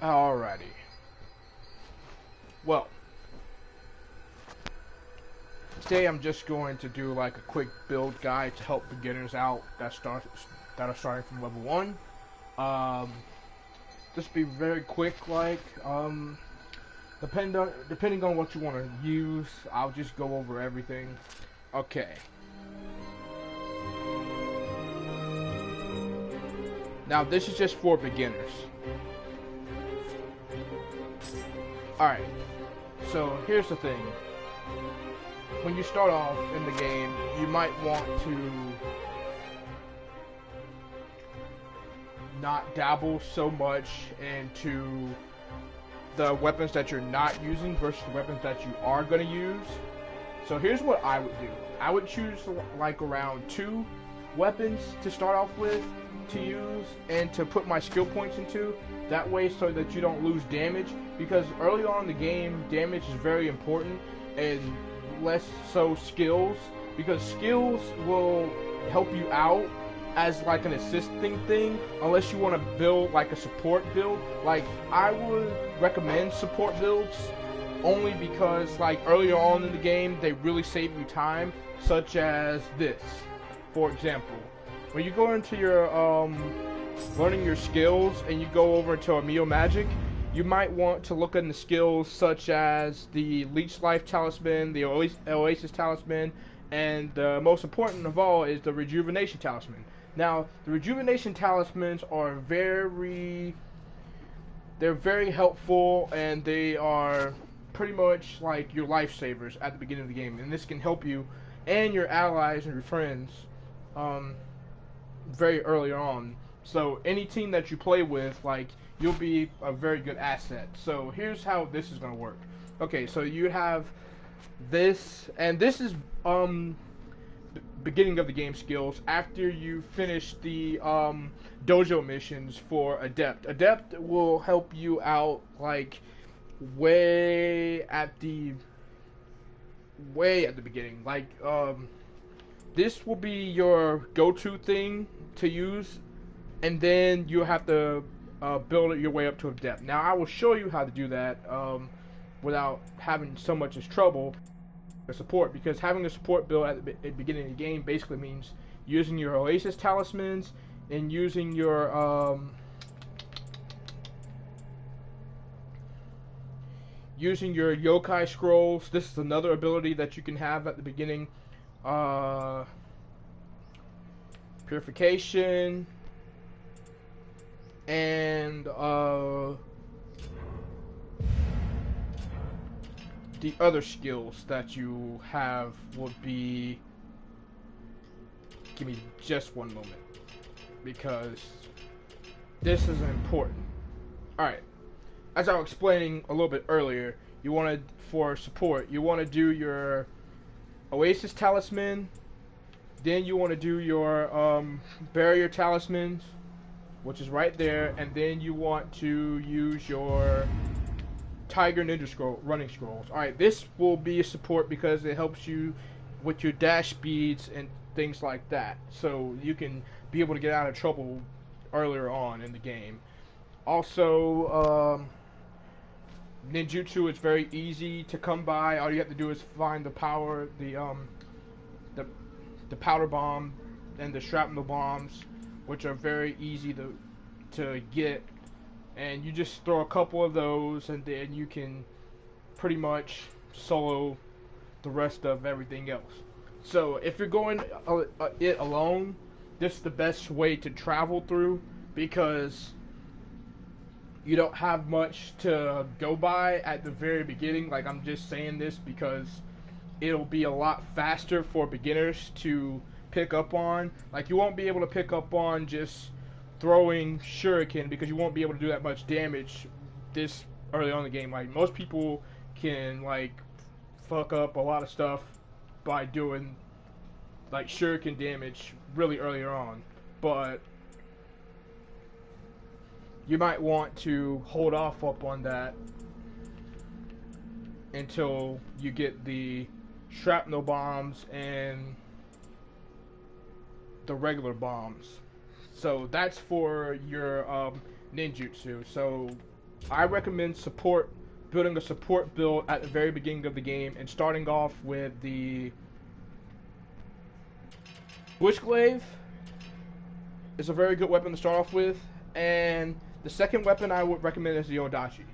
Alrighty. Well, today I'm just going to do like a quick build guide to help beginners out that are starting from level 1. Um, just be very quick, depending on what you want to use, I'll just go over everything. Okay. Now this is just for beginners. Alright, so here's the thing. When you start off in the game, you might want to not dabble so much into the weapons that you're not using versus the weapons that you are going to use. So here's what I would do. I would choose like around 2 weapons to start off with to use and to put my skill points into. That way so that you don't lose damage, because early on in the game damage is very important and less so skills, because skills will help you out as like an assisting thing unless you want to build like a support build. Like I would recommend support builds only because like earlier on in the game they really save you time, such as this. For example, when you go into your learning your skills and you go over to a Nioh magic, you might want to look at the skills such as the Leech Life Talisman, the Oasis Talisman, and the most important of all is the Rejuvenation Talisman. Now, the Rejuvenation Talismans are very helpful, and they are pretty much like your lifesavers at the beginning of the game, and this can help you and your allies and your friends very early on. So any team that you play with, like, you'll be a very good asset. So here's how this is going to work. Okay, so you have this, and this is beginning of the game skills after you finish the dojo missions for Adept. Adept will help you out like way at the beginning. Like this will be your go-to thing to use, and then you have to build your way up to Adept. Now I will show you how to do that without having so much as trouble. Support, because having a support build at the beginning of the game basically means using your Oasis Talismans and using your Yokai Scrolls. This is another ability that you can have at the beginning. Purification and the other skills that you have would be, give me just one moment, because this is important. Alright, as I was explaining a little bit earlier, you want to, for support, you want to do your Oasis Talisman, then you want to do your Barrier Talismans, which is right there, and then you want to use your Tiger Ninja running scrolls. Alright, this will be a support because it helps you with your dash speeds and things like that, so you can be able to get out of trouble earlier on in the game. Also, ninjutsu is very easy to come by. All you have to do is find the powder bomb and the shrapnel bombs, which are very easy to get. And you just throw a couple of those, and then you can pretty much solo the rest of everything else. So if you're going it alone, this is the best way to travel through, because you don't have much to go by at the very beginning. Like, I'm just saying this because it'll be a lot faster for beginners to pick up on. Like, you won't be able to pick up on just throwing shuriken, because you won't be able to do that much damage this early on in the game. Like, most people can like fuck up a lot of stuff by doing like shuriken damage really earlier on, but you might want to hold off up on that until you get the shrapnel bombs and the regular bombs. So that's for your ninjutsu. So I recommend building a support build at the very beginning of the game and starting off with the Switchglaive is a very good weapon to start off with, and the second weapon I would recommend is the Odachi.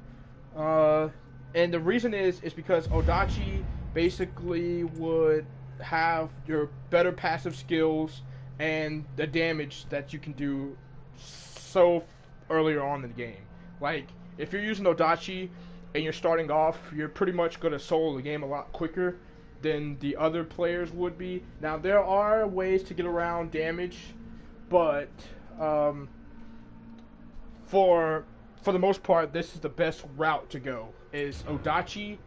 And the reason is because Odachi basically would have your better passive skills and the damage that you can do so earlier on in the game. Like, if you're using Odachi and you're starting off, you're pretty much going to solo the game a lot quicker than the other players would be. Now, there are ways to get around damage, but for the most part, this is the best route to go, is Odachi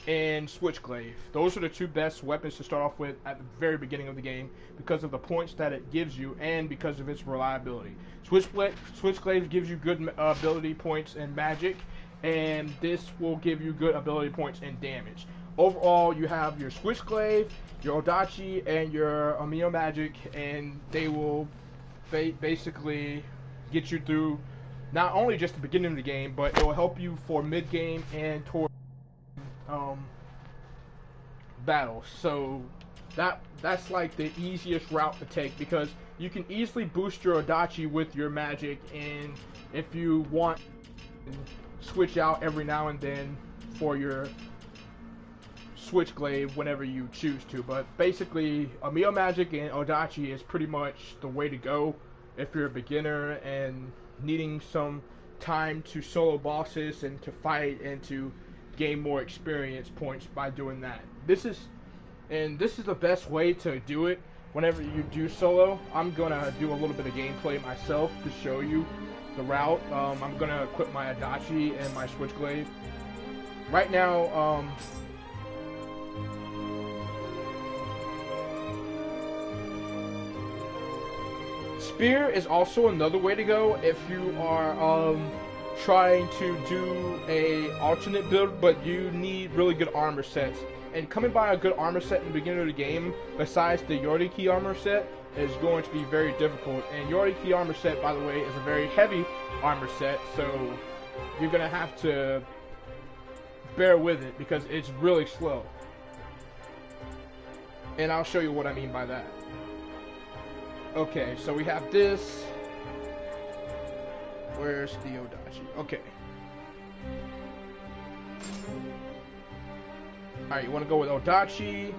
and Switchglaive. Those are the two best weapons to start off with at the very beginning of the game because of the points that it gives you and because of its reliability. Switchglaive gives you good ability points and magic, and this will give you good ability points and damage. Overall, you have your Switchglaive, your Odachi, and your Nioh magic, and they will basically get you through not only just the beginning of the game, but it will help you for mid-game and toward battles. So that's like the easiest route to take because you can easily boost your Odachi with your magic, and if you want, switch out every now and then for your Switchglaive whenever you choose to. But basically, Nioh magic and Odachi is pretty much the way to go if you're a beginner and needing some time to solo bosses and to fight and to gain more experience points by doing that. This is the best way to do it whenever you do solo. I'm gonna do a little bit of gameplay myself to show you the route. I'm gonna equip my Odachi and my Switchglaive. Right now, Spear is also another way to go if you are trying to do a alternate build, but you need really good armor sets. And coming by a good armor set in the beginning of the game, besides the Yuri key armor set, is going to be very difficult. And Yuri key armor set, by the way, is a very heavy armor set, so you're gonna have to bear with it because it's really slow. And I'll show you what I mean by that. Okay, so we have this. Where's the Odachi? Okay. Alright, you want to go with Odachi.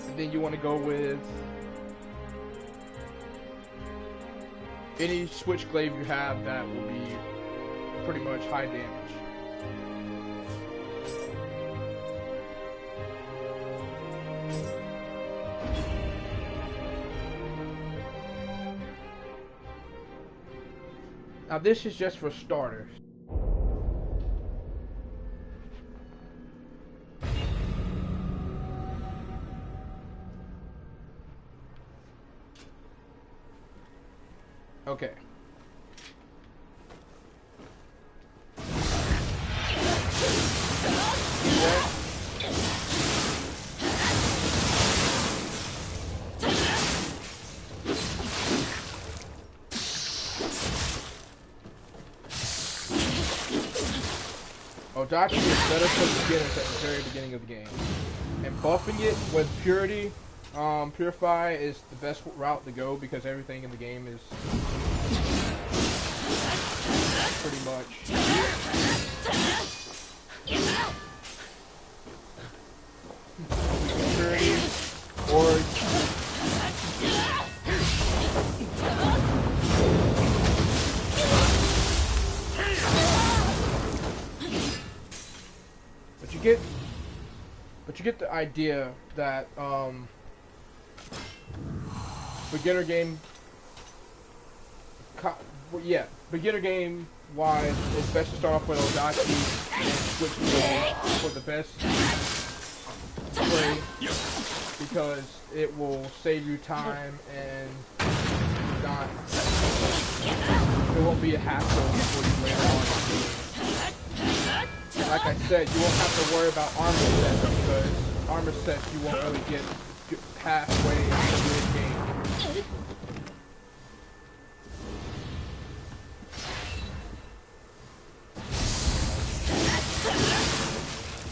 And then you want to go with any Switchglaive you have that will be pretty much high damage. Now this is just for starters. Okay. Odachi is better for beginners at the very beginning of the game. And buffing it with Purity, Purify is the best route to go because everything in the game is pretty much Purity or But you get the idea that beginner game wise, it's best to start off with Odachi and switch for the best play because it will save you time and it won't be a hassle before you later on. Like I said, you won't have to worry about armor sets because armor sets you won't really get halfway into the game.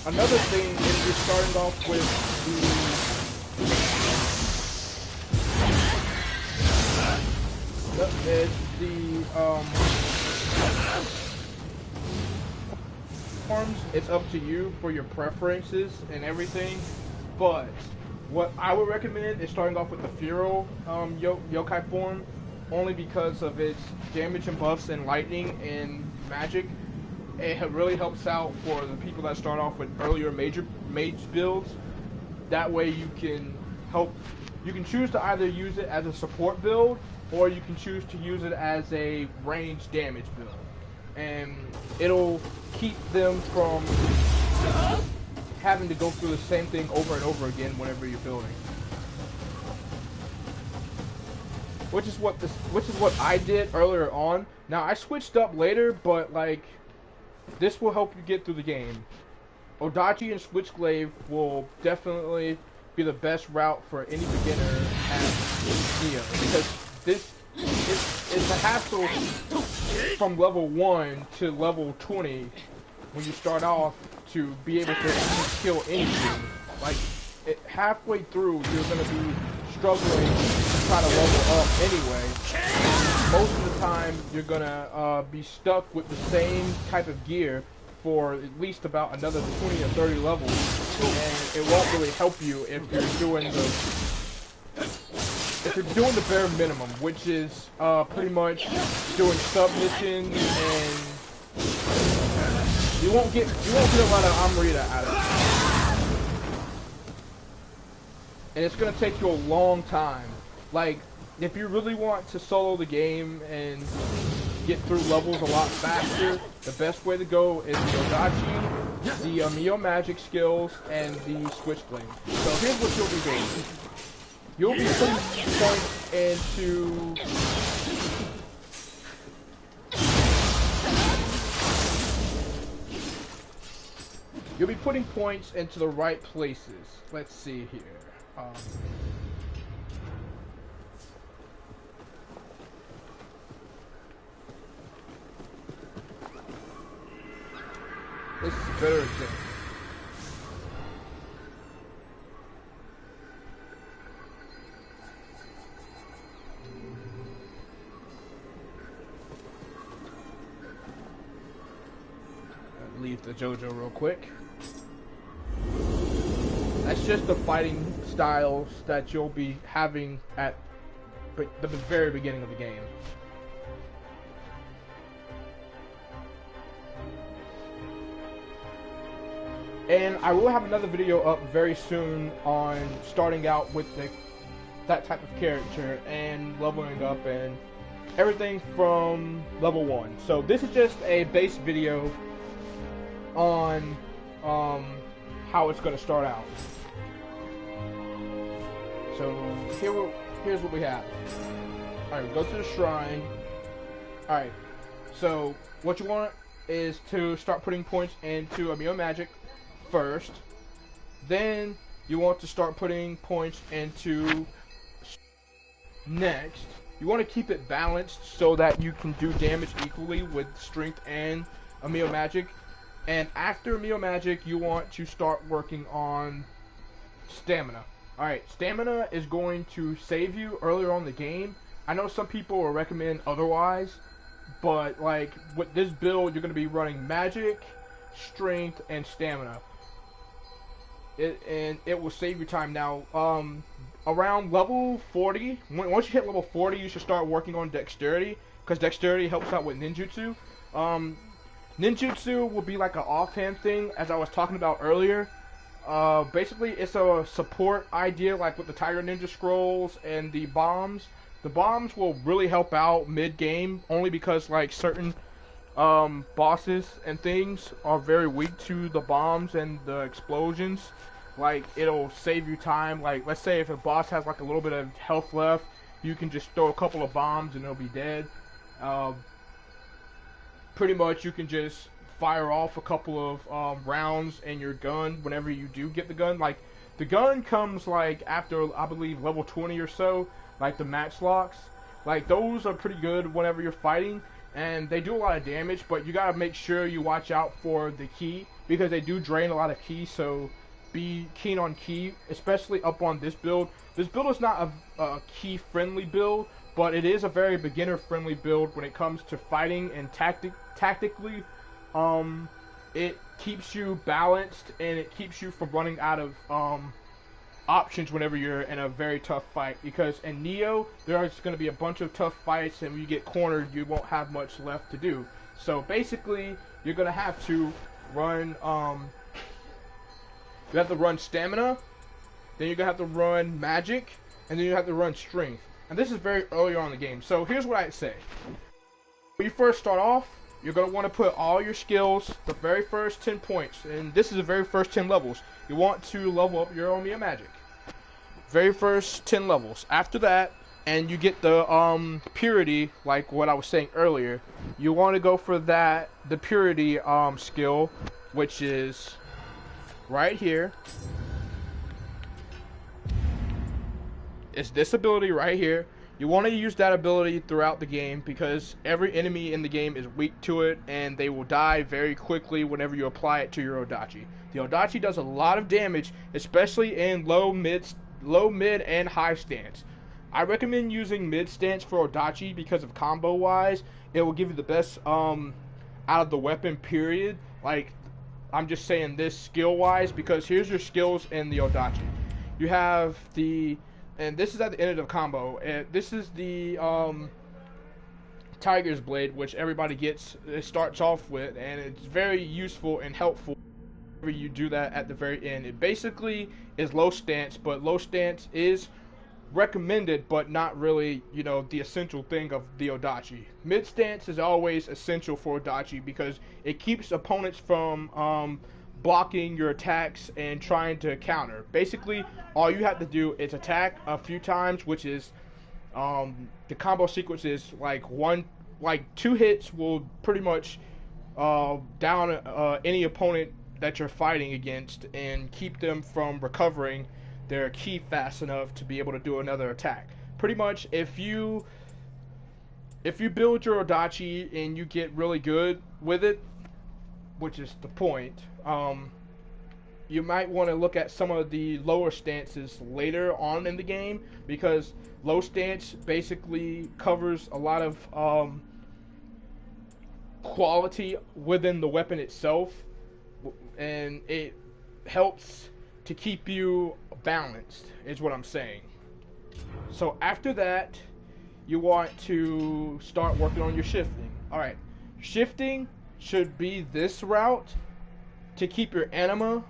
another thing is you're starting off with forms. It's up to you for your preferences and everything, but what I would recommend is starting off with the Feral yokai form, only because of its damage and buffs and lightning and magic. It really helps out for the people that start off with earlier mage builds. That way you can choose to either use it as a support build, or you can choose to use it as a range damage build. And it'll keep them from having to go through the same thing over and over again whenever you're building. Which is what I did earlier on. Now I switched up later, but like this will help you get through the game. Odachi and Switchglaive will definitely be the best route for any beginner at Nioh, because this is a hassle from level 1 to level 20 when you start off to be able to kill anything. Like, halfway through, you're going to be struggling to try to level up anyway. Most of the time, you're going to be stuck with the same type of gear for at least about another 20 or 30 levels, and it won't really help you if you're doing the bare minimum, which is pretty much doing sub missions, and you won't get a lot of Amrita out of it. And it's gonna take you a long time. Like, if you really want to solo the game and get through levels a lot faster, the best way to go is the Odachi, the Nioh magic skills, and the Switchblade. So here's what you'll be doing. You'll be putting points into the right places. Let's see here. This is a better example. Leave the JoJo real quick. That's just the fighting styles that you'll be having at the very beginning of the game. And I will have another video up very soon on starting out with that type of character and leveling up and everything from level 1. So this is just a base video on how it's going to start out. So here's what we have. Alright, go to the shrine. Alright, so what you want is to start putting points into Nioh magic first. Then you want to start putting points into next. You want to keep it balanced so that you can do damage equally with strength and Nioh magic. And after Nioh magic, you want to start working on stamina. Alright, stamina is going to save you earlier on in the game. I know some people will recommend otherwise, but like with this build, you're going to be running magic, strength, and stamina. It will save you time. Now, around level 40, once you hit level 40, you should start working on dexterity, because dexterity helps out with ninjutsu. Ninjutsu will be like an offhand thing, as I was talking about earlier. Basically, it's a support idea, like with the Tiger Ninja Scrolls and the bombs. The bombs will really help out mid-game, only because like certain bosses and things are very weak to the bombs and the explosions. Like, it'll save you time. Like, let's say if a boss has like a little bit of health left, you can just throw a couple of bombs and they'll be dead. Pretty much you can just fire off a couple of rounds in your gun whenever you do get the gun. Like, the gun comes like after, I believe, level 20 or so, like the match locks. Like, those are pretty good whenever you're fighting, and they do a lot of damage, but you gotta make sure you watch out for the ki, because they do drain a lot of ki, so be keen on ki, especially up on this build. This build is not a ki friendly build, but it is a very beginner friendly build when it comes to fighting and tactically. It keeps you balanced, and it keeps you from running out of options whenever you're in a very tough fight, because in Nioh there's going to be a bunch of tough fights, and when you get cornered you won't have much left to do. So basically you're going to have to run you have to run stamina, then you're going to have to run magic, and then you have to run strength. And this is very early on in the game. So here's what I'd say. When you first start off, you're going to want to put all your skills, the very first 10 points, and this is the very first 10 levels. You want to level up your Nioh magic. Very first 10 levels. After that, and you get the purity, like what I was saying earlier, you want to go for that, the purity skill, which is right here. It's this ability right here. You want to use that ability throughout the game, because every enemy in the game is weak to it, and they will die very quickly whenever you apply it to your Odachi. The Odachi does a lot of damage, especially in low, mid, and high stance. I recommend using mid stance for Odachi because of combo wise, it will give you the best out of the weapon, period. Like, I'm just saying this skill wise, because here's your skills in the Odachi. You have the, and this is at the end of the combo, and this is the Tiger's Blade, which everybody gets, it starts off with, and it's very useful and helpful whenever you do that at the very end. It basically is low stance, but low stance is recommended, but not really, you know, the essential thing of the Odachi. Mid stance is always essential for Odachi because it keeps opponents from blocking your attacks and trying to counter. Basically, all you have to do is attack a few times, which is the combo sequence is like 2 hits will pretty much down any opponent that you're fighting against and keep them from recovering their ki fast enough to be able to do another attack. Pretty much, if you build your Odachi and you get really good with it, which is the point, you might want to look at some of the lower stances later on in the game, because low stance basically covers a lot of quality within the weapon itself, and it helps to keep you balanced, is what I'm saying. So after that, you want to start working on your shifting. Alright, shifting should be this route to keep your anima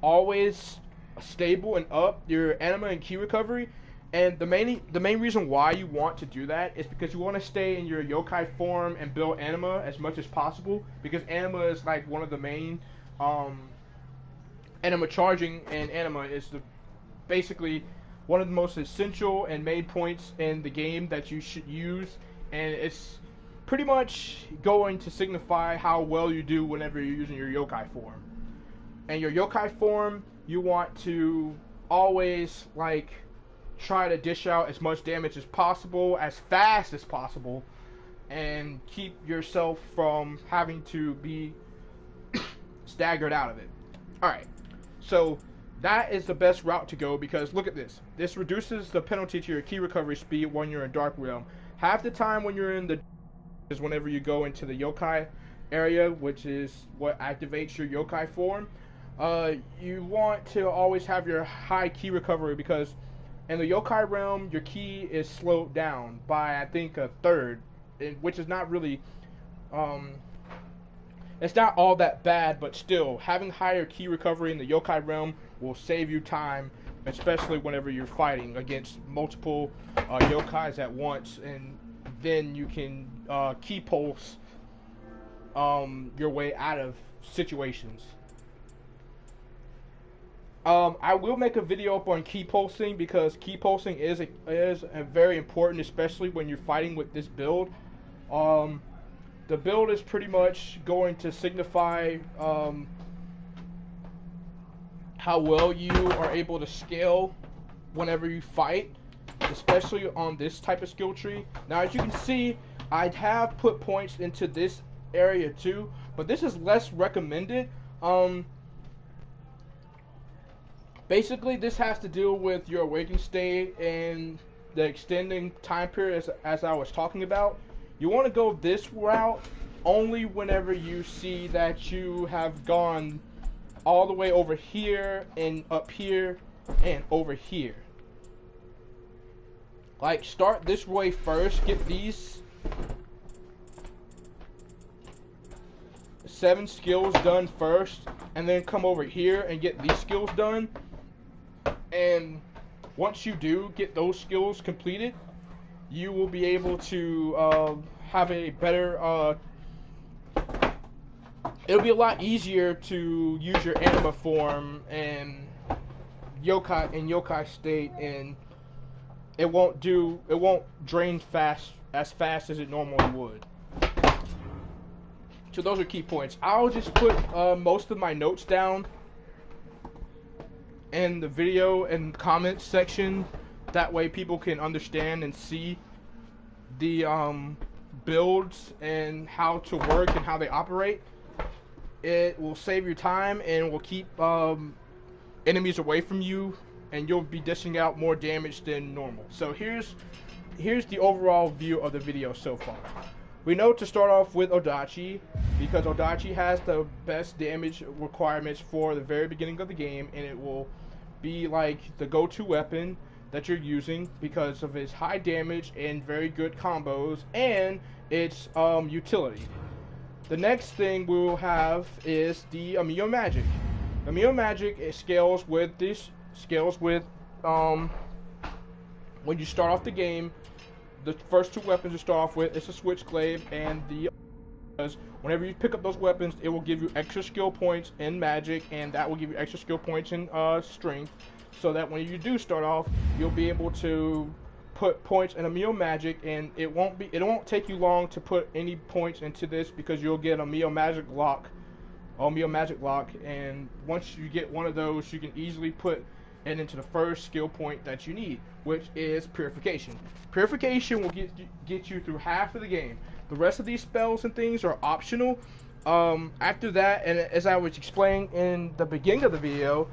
always stable and up, your anima and ki recovery. And the main reason why you want to do that is because you want to stay in your yokai form and build anima as much as possible, because anima is like one of the main anima charging, and anima is basically one of the most essential and main points in the game that you should use, and it's pretty much going to signify how well you do whenever you're using your yokai form. And your yokai form, you want to always like try to dish out as much damage as possible, as fast as possible, and keep yourself from having to be staggered out of it. Alright, so that is the best route to go, because look at this. This reduces the penalty to your ki recovery speed when you're in Dark Realm. Half the time when you're in the is whenever you go into the yokai area, which is what activates your yokai form. You want to always have your high ki recovery, because in the yokai realm, your ki is slowed down by, I think, a third, which is not really, it's not all that bad, but still, having higher ki recovery in the yokai realm will save you time, especially whenever you're fighting against multiple yokais at once, and then you can ki pulse your way out of situations. I will make a video up on ki pulsing, because ki pulsing is a very important, especially when you're fighting with this build. The build is pretty much going to signify how well you are able to scale whenever you fight, especially on this type of skill tree. Now, as you can see, I'd have put points into this area too, but this is less recommended. Basically, this has to deal with your awakening state and the extending time period as I was talking about. You want to go this route only whenever you see that you have gone all the way over here and up here and over here. Like, start this way first, get these 7 skills done first, and then come over here and get these skills done. And once you do get those skills completed, you will be able to have a better, it'll be a lot easier to use your anima form and yokai state, and it won't drain as fast as it normally would. So those are key points. I'll just put most of my notes down in the video and comments section. That way people can understand and see the builds and how to work and how they operate. It will save your time and will keep enemies away from you, and you'll be dishing out more damage than normal. So here's the overall view of the video so far. We know to start off with Odachi, because Odachi has the best damage requirements for the very beginning of the game, and it will be like the go-to weapon that you're using because of its high damage and very good combos and its utility. The next thing we will have is the Nioh magic. The Nioh magic, it scales with when you start off the game. The first 2 weapons to start off with is a Switchblade and the, because whenever you pick up those weapons, it will give you extra skill points in magic, and that will give you extra skill points in strength, so that when you do start off, you'll be able to put points in a Nioh magic, and it won't take you long to put any points into this, because you'll get a Nioh magic lock, and once you get one of those, you can easily put it into the first skill point that you need, which is Purification. Purification will get you through half of the game. The rest of these spells and things are optional. After that, and as I was explaining in the beginning of the video,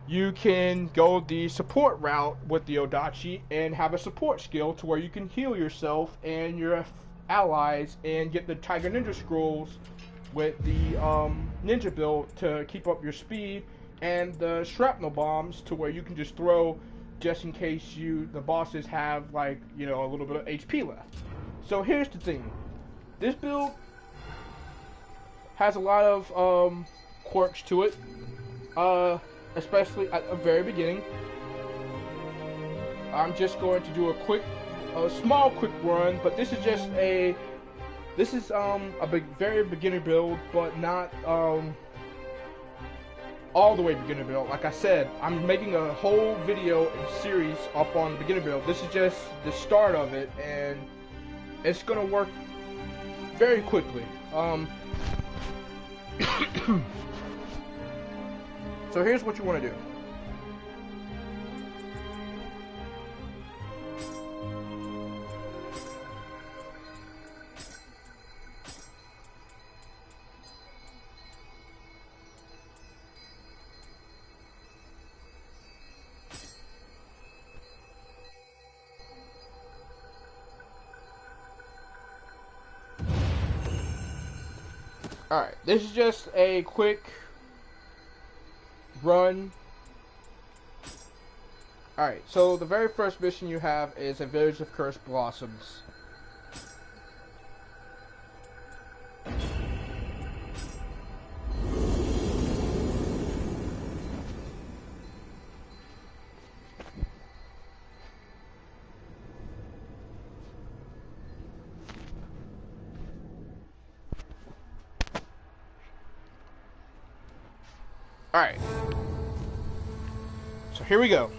you can go the support route with the Odachi and have a support skill to where you can heal yourself and your allies and get the Tiger Ninja Scrolls with the ninja build to keep up your speed, and the shrapnel bombs to where you can just throw just in case the bosses have, like, you know, a little bit of HP left. So here's the thing. This build has a lot of quirks to it, especially at the very beginning. I'm just going to do a small quick run, but this is just a very beginner build, but not all the way beginner build. Like I said, I'm making a whole video series up on the beginner build. This is just the start of it, and it's gonna work very quickly. So here's what you want to do. Alright, this is just a quick run. Alright, so the very first mission you have is a Village of Cursed Blossoms. Alright, so here we go.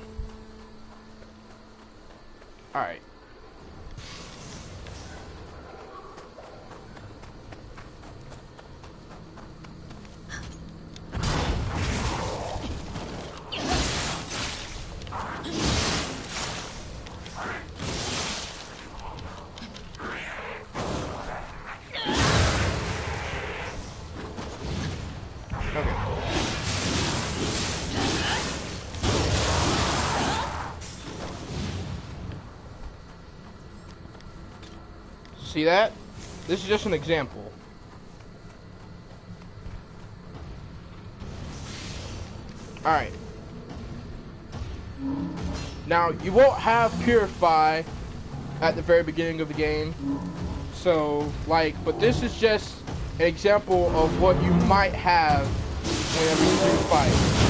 Alright. See that? This is just an example. Alright. Now, you won't have Purify at the very beginning of the game. So, like, but this is just an example of what you might have whenever you do fight.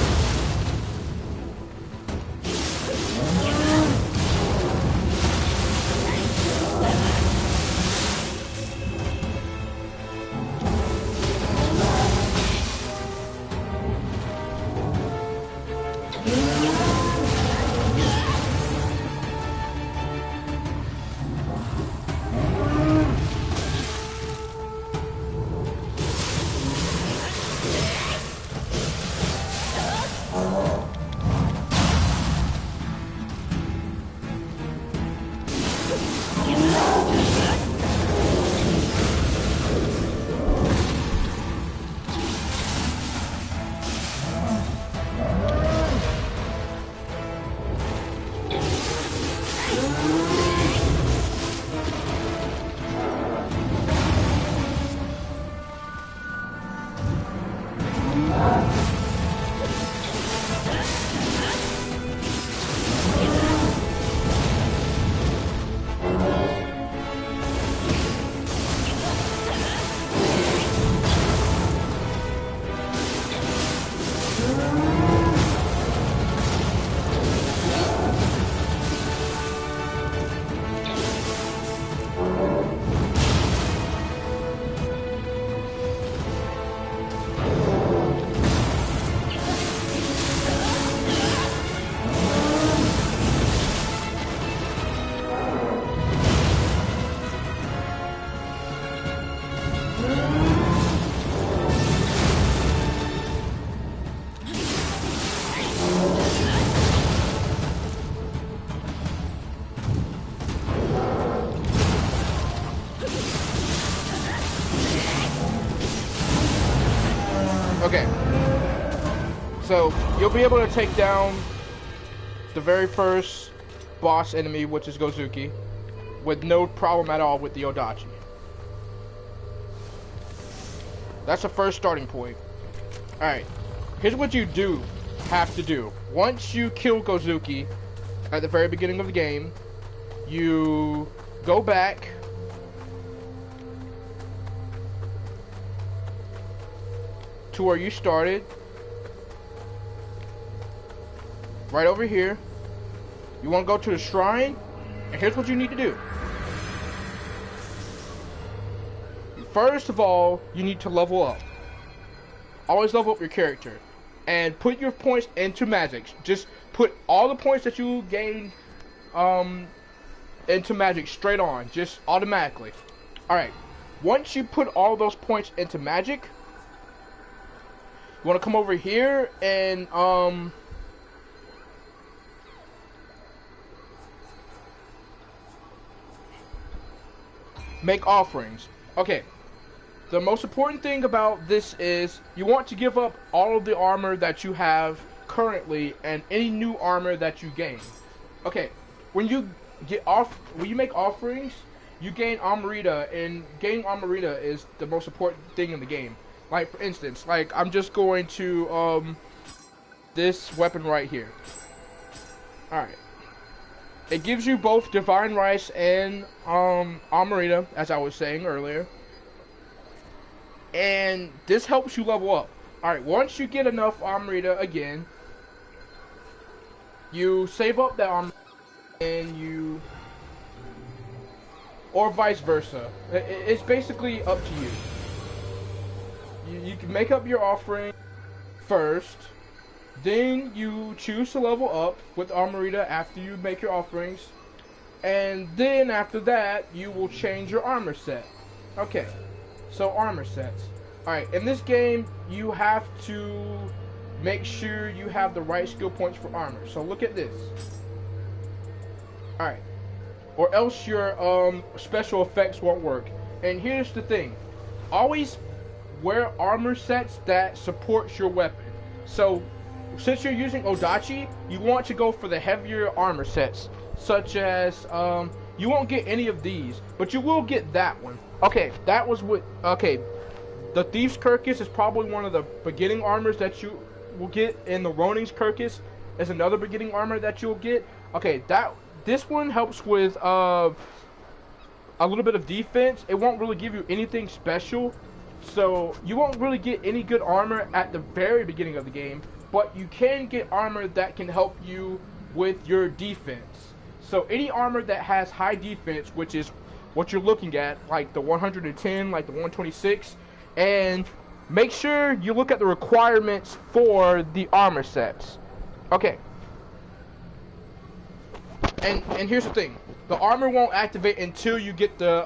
Okay, so you'll be able to take down the very first boss enemy, which is Gozuki, with no problem at all with the Odachi. That's the first starting point. Alright, here's what you do have to do. Once you kill Gozuki at the very beginning of the game, you go back to where you started, right over here. You want to go to the shrine, and here's what you need to do. First of all, you need to level up. Always level up your character, and put your points into magic. Just put all the points that you gain into magic straight on, just automatically. Alright, once you put all those points into magic, you want to come over here and make offerings. Okay, the most important thing about this is you want to give up all of the armor that you have currently and any new armor that you gain. Okay, when you make offerings, you gain Amarita, and gaining Amarita is the most important thing in the game. Like, for instance, like, I'm just going to, this weapon right here. Alright. It gives you both Divine Rice and, Amarita, as I was saying earlier. And this helps you level up. Alright, once you get enough Amarita again, you save up that Amarita, and you... or vice versa. It's basically up to you. You can make up your offering first, then you choose to level up with Amarita after you make your offerings, and then after that you will change your armor set. Okay, so armor sets. Alright, in this game you have to make sure you have the right skill points for armor. So look at this. Alright, or else your special effects won't work. And here's the thing, always wear armor sets that supports your weapon. So since you're using Odachi, you want to go for the heavier armor sets, such as You won't get any of these, but you will get that one. Okay, that was what. Okay, the Thief's Kirkus is probably one of the beginning armors that you will get, and the Ronin's Kirkus is another beginning armor that you'll get. Okay, this one helps with a little bit of defense. It won't really give you anything special, so you won't really get any good armor at the very beginning of the game, but you can get armor that can help you with your defense. So any armor that has high defense, which is what you're looking at, like the 110, like the 126, and make sure you look at the requirements for the armor sets. Okay. And here's the thing. The armor won't activate until you get the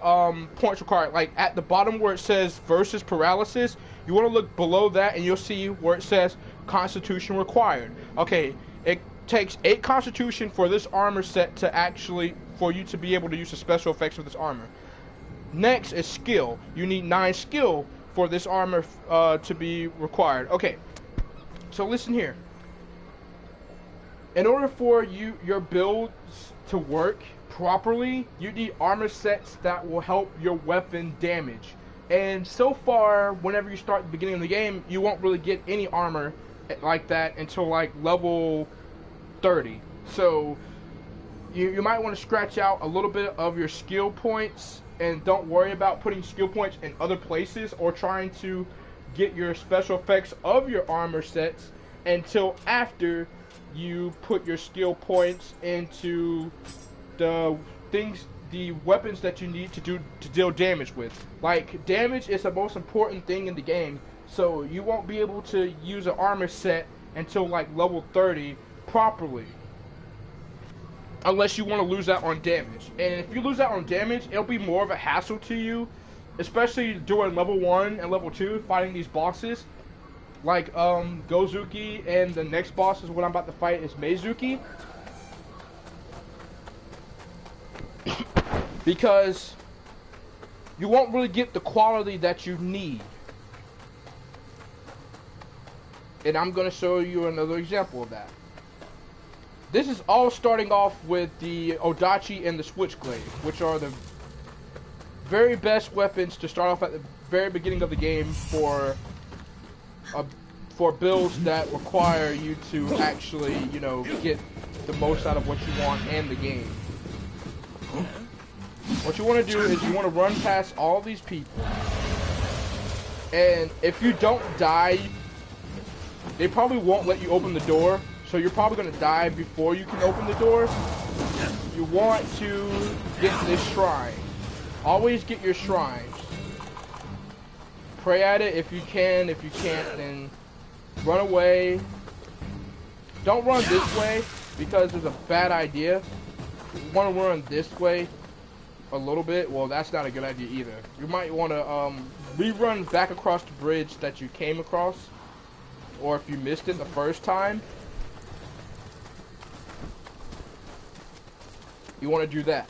points required. Like at the bottom where it says versus paralysis, you want to look below that and you'll see where it says Constitution required. Okay, it takes 8 Constitution for this armor set to actually, for you to be able to use the special effects of this armor. Next is skill. You need 9 skill for this armor to be required. Okay, so listen here. In order for your builds to work properly, you need armor sets that will help your weapon damage. And so far, whenever you start at the beginning of the game, you won't really get any armor like that until like level 30. So you might want to scratch out a little bit of your skill points, and don't worry about putting skill points in other places or trying to get your special effects of your armor sets until after you put your skill points into the weapons that you need to deal damage with. Like, damage is the most important thing in the game, so you won't be able to use an armor set until like level 30 properly, unless you want to lose out on damage. And if you lose out on damage, it'll be more of a hassle to you, especially during level 1 and level 2 fighting these bosses like Gozuki, and the next boss is what I'm about to fight is Meizuki. Because you won't really get the quality that you need. And I'm going to show you another example of that. This is all starting off with the Odachi and the Switchblade, which are the very best weapons to start off at the very beginning of the game for builds that require you to actually, you know, get the most out of what you want and the game. What you want to do is you want to run past all these people, and if you don't die, they probably won't let you open the door, so you're probably going to die before you can open the door. You want to get this shrine. Always get your shrines. Pray at it if you can. If you can't, then run away. Don't run this way because it's a bad idea. You want to run this way a little bit. Well, that's not a good idea either. You might want to rerun back across the bridge that you came across, or if you missed it the first time, you want to do that.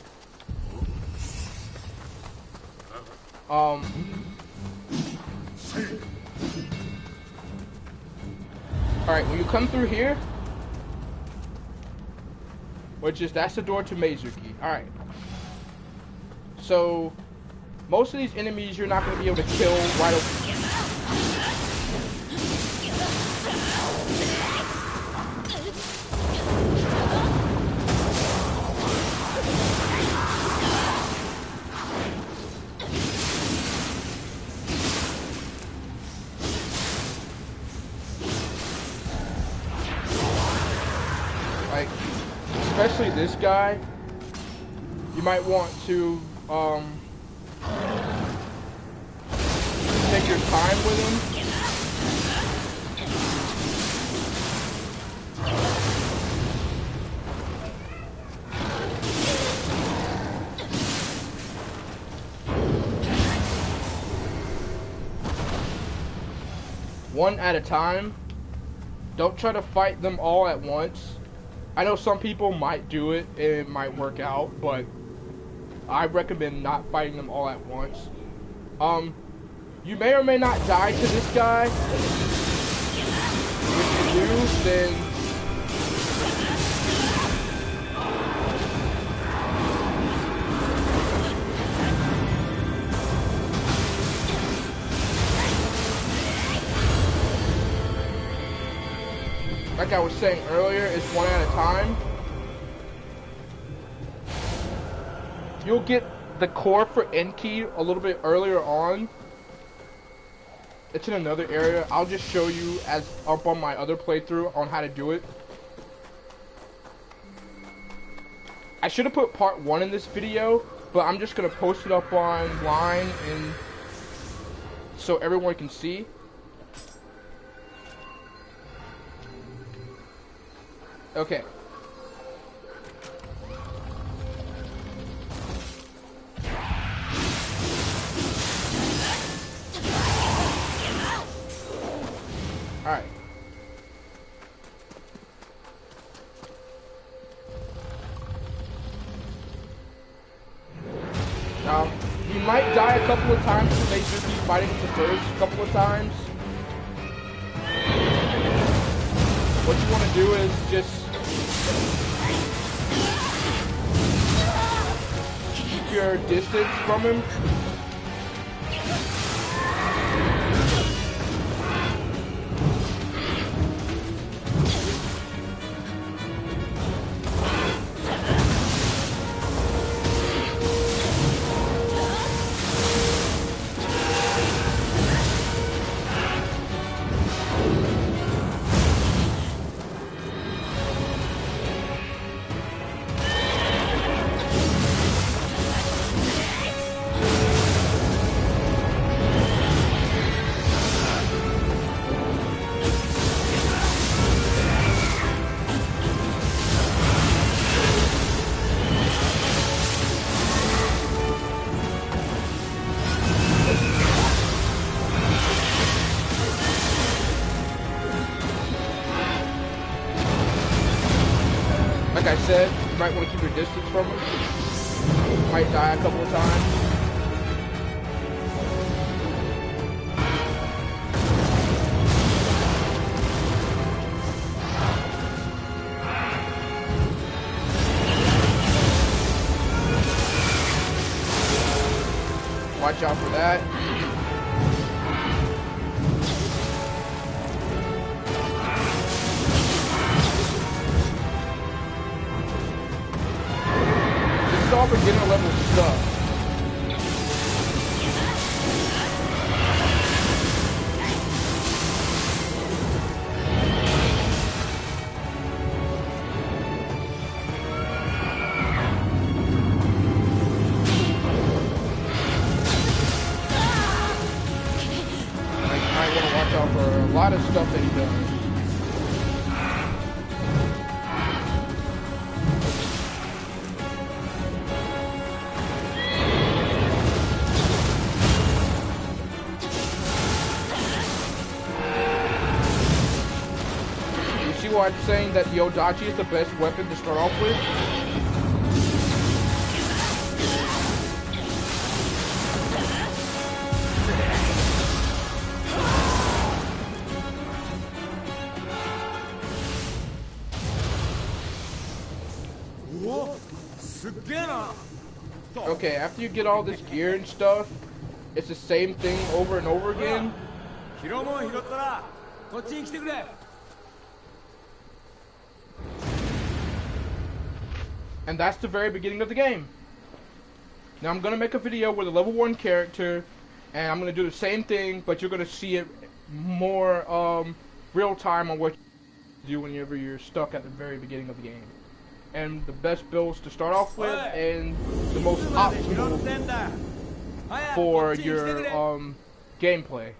Alright, when you come through here, that's the door to Meizuki. Alright. So, most of these enemies you're not going to be able to kill right away. Like, especially this guy, you might want to take your time with him. One at a time. Don't try to fight them all at once. I know some people might do it and it might work out, but I recommend not fighting them all at once. You may or may not die to this guy. If you do, then like I was saying earlier, it's one at a time. You'll get the core for Enki a little bit earlier on. It's in another area. I'll just show you as up on my other playthrough on how to do it. I should have put part 1 in this video, but I'm just gonna post it up online and so everyone can see. Okay. Alright. You might die a couple of times if they just keep fighting the first couple of times. What you want to do is just keep your distance from him. Like I said, you might want to keep your distance from him. You might die a couple of times. Watch out for that. This is all beginner level stuff. For a lot of stuff that he does. You see why I'm saying that the Odachi is the best weapon to start off with? Okay, after you get all this gear and stuff, it's the same thing over and over again. And that's the very beginning of the game. Now I'm gonna make a video with a level 1 character, and I'm gonna do the same thing, but you're gonna see it more real time on what you do whenever you're stuck at the very beginning of the game. And the best builds to start off with, and the most optimal for your gameplay.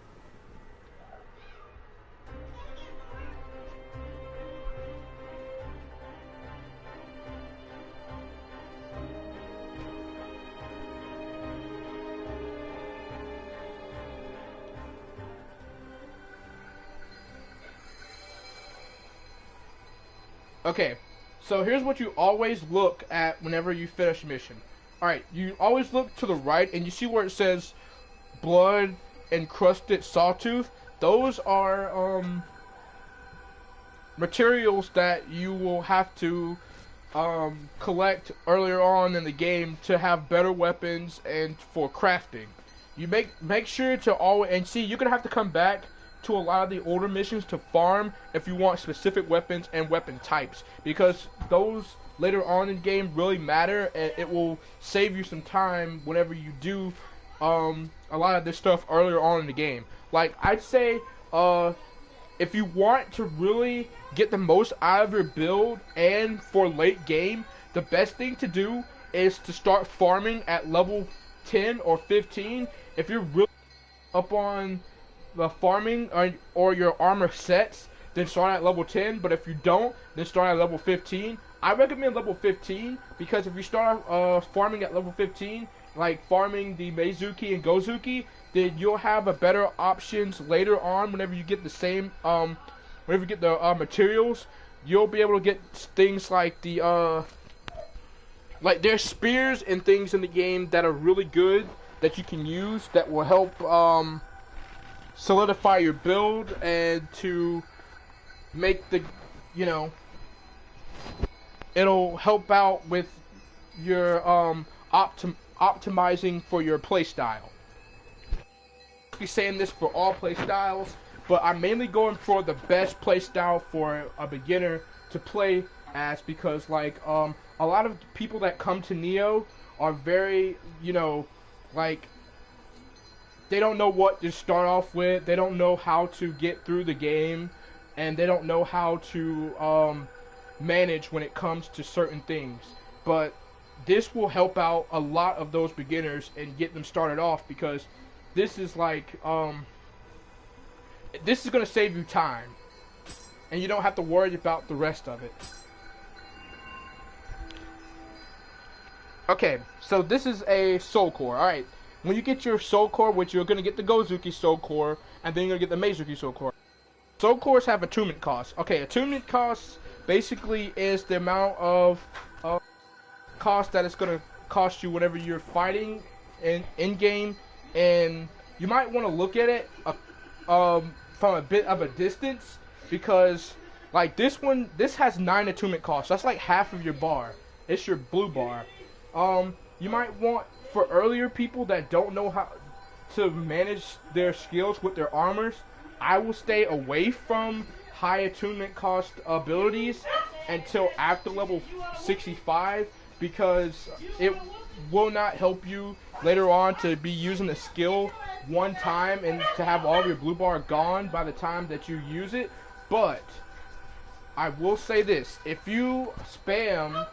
Okay. So here's what you always look at whenever you finish a mission. Alright, you always look to the right and you see where it says blood encrusted sawtooth. Those are materials that you will have to collect earlier on in the game to have better weapons and for crafting. You make sure to always, and see, you're gonna have to come back to a lot of the older missions to farm if you want specific weapons and weapon types, because those later on in game really matter, and it will save you some time whenever you do a lot of this stuff earlier on in the game. Like, I'd say if you want to really get the most out of your build and for late game, the best thing to do is to start farming at level 10 or 15. If you're really up on the farming or your armor sets, then start at level 10. But if you don't, then start at level 15. I recommend level 15 because if you start farming at level 15, like farming the Meizuki and Gozuki, then you'll have a better options later on whenever you get the same whenever you get the materials. You'll be able to get things like the like there's spears and things in the game that are really good that you can use that will help solidify your build and to make the, you know, it'll help out with your optimizing for your playstyle. I'll be saying this for all playstyles, but I'm mainly going for the best playstyle for a beginner to play as, because like a lot of people that come to Nioh are very, you know, like they don't know what to start off with, they don't know how to get through the game, and they don't know how to manage when it comes to certain things. But this will help out a lot of those beginners and get them started off, because this is like this is going to save you time and you don't have to worry about the rest of it. Okay, so this is a soul core. Alright, when you get your soul core, which you're going to get the Gozuki soul core, and then you're going to get the Meizuki soul core. Soul cores have attunement costs. Okay, attunement costs basically is the amount of cost that it's going to cost you whenever you're fighting in game, and you might want to look at it from a bit of a distance, because like this has 9 attunement costs. That's like half of your bar. It's your blue bar. You might want, for earlier people that don't know how to manage their skills with their armors, I will stay away from high attunement cost abilities until after level 65, because it will not help you later on to be using the skill one time and to have all of your blue bar gone by the time that you use it. But I will say this, if you spam,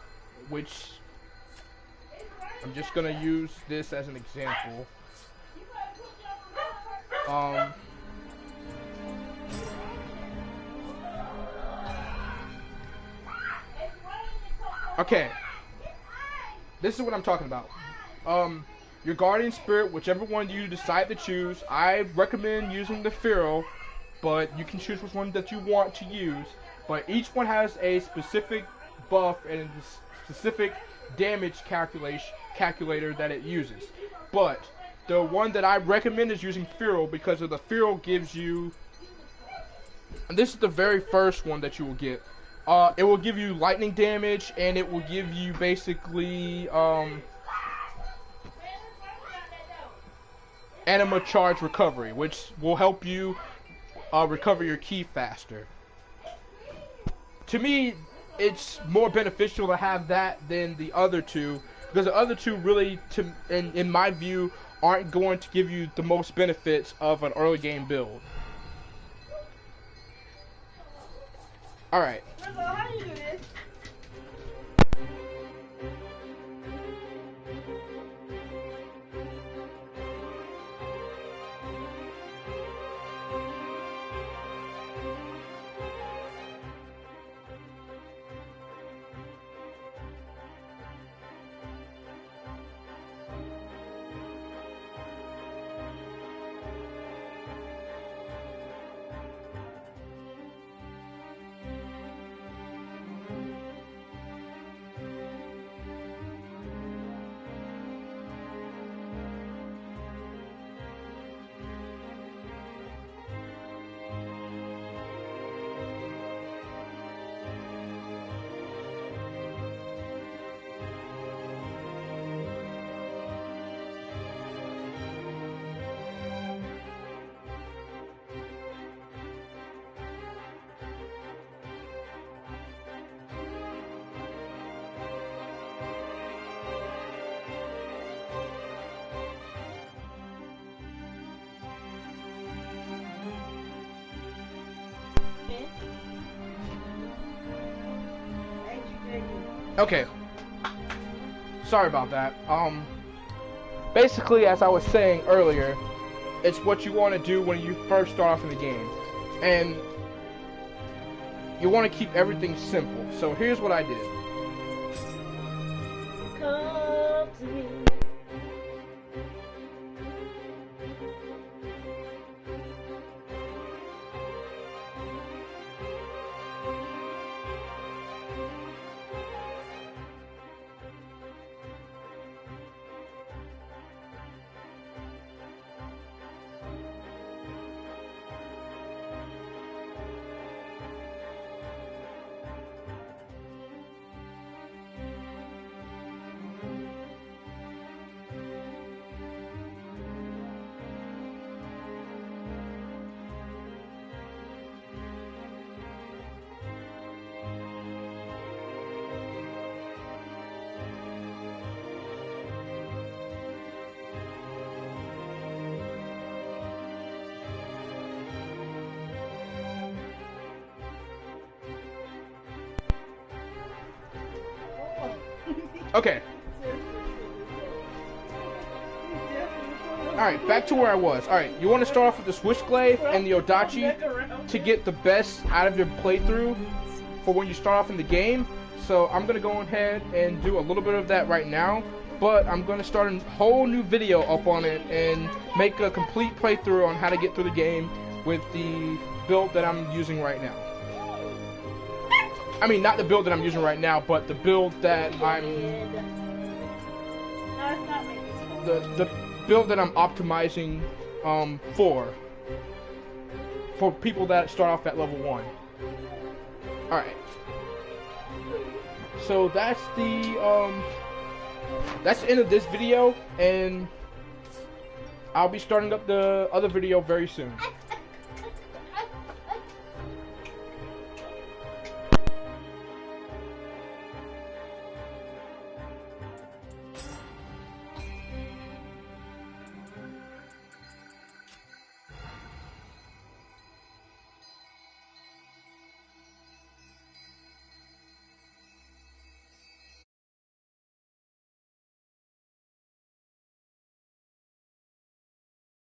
which I'm just gonna use this as an example, okay, this is what I'm talking about. Your Guardian Spirit, whichever one you decide to choose, I recommend using the Pharaoh, but you can choose which one that you want to use. But each one has a specific buff and a specific damage calculator that it uses. But the one that I recommend is using Pharaoh, because of the Pharaoh gives you, and this is the very first one that you will get. It will give you lightning damage, and it will give you basically anima charge recovery, which will help you recover your ki faster. To me, it's more beneficial to have that than the other two, because the other two really, in my view, aren't going to give you the most benefits of an early game build. Alright. How do you do this? Okay. Sorry about that. Basically, as I was saying earlier, it's what you want to do when you first start off in the game. And you want to keep everything simple. So here's what I did. Come to me. Okay. Alright, back to where I was. Alright, you want to start off with the Switchblade and the Odachi to get the best out of your playthrough for when you start off in the game. So I'm going to go ahead and do a little bit of that right now. But I'm going to start a whole new video up on it and make a complete playthrough on how to get through the game with the build that I'm using right now. I mean, not the build that I'm using right now, but the build that the build that I'm optimizing for people that start off at level 1. All right. So that's the end of this video, and I'll be starting up the other video very soon.